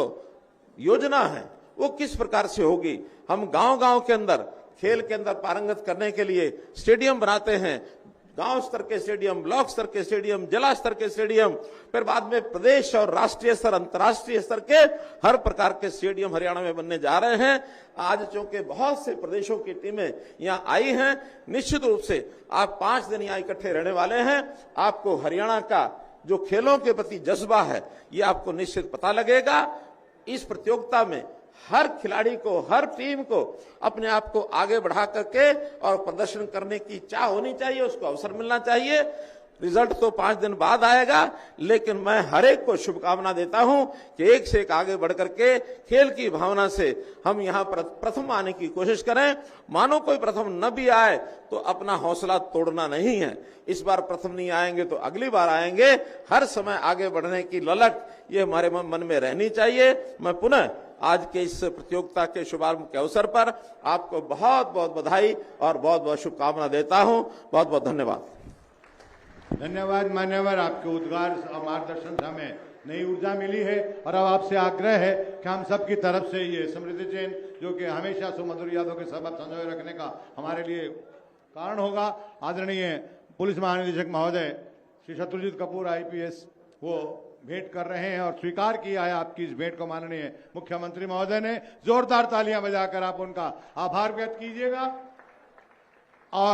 योजना है वो किस प्रकार से होगी। हम गांव-गांव के अंदर खेल के अंदर पारंगत करने के लिए स्टेडियम बनाते हैं, गांव स्तर के स्टेडियम, ब्लॉक स्तर के स्टेडियम, जिला स्तर के स्टेडियम, फिर बाद में प्रदेश और राष्ट्रीय स्तर, अंतर्राष्ट्रीय स्तर के हर प्रकार के स्टेडियम हरियाणा में बनने जा रहे हैं। आज चूंकि बहुत से प्रदेशों की टीमें यहां आई हैं, निश्चित रूप से आप 5 दिन यहां इकट्ठे रहने वाले हैं, आपको हरियाणा का जो खेलों के प्रति जज्बा है ये आपको निश्चित पता लगेगा। इस प्रतियोगिता में हर खिलाड़ी को, हर टीम को अपने आप को आगे बढ़ा करके और प्रदर्शन करने की चाह होनी चाहिए, उसको अवसर मिलना चाहिए। रिजल्ट तो 5 दिन बाद आएगा, लेकिन मैं हर एक को शुभकामना देता हूं कि एक से एक आगे बढ़ करके खेल की भावना से हम यहां पर प्रथम आने की कोशिश करें। मानो कोई प्रथम न भी आए तो अपना हौसला तोड़ना नहीं है। इस बार प्रथम नहीं आएंगे तो अगली बार आएंगे। हर समय आगे बढ़ने की ललक ये हमारे मन में रहनी चाहिए। मैं पुनः आज के इस प्रतियोगिता के शुभारंभ के अवसर पर आपको बहुत बहुत बधाई और बहुत बहुत शुभकामना देता हूं। बहुत बहुत धन्यवाद। धन्यवाद मान्यवर, आपके उद्गार और मार्गदर्शन से हमें नई ऊर्जा मिली है। और अब आपसे आग्रह है कि हम सबकी तरफ से ये स्मृति चिन्ह, जो कि हमेशा सुमधुर यादों के सबक संजोए रखने का हमारे लिए कारण होगा, आदरणीय पुलिस महानिदेशक महोदय श्री शत्रुजीत कपूर IPS वो भेंट कर रहे हैं। और स्वीकार किया है आपकी इस भेंट को माननीय मुख्यमंत्री महोदय ने। जोरदार तालियां बजाकर आप उनका आभार व्यक्त कीजिएगा। और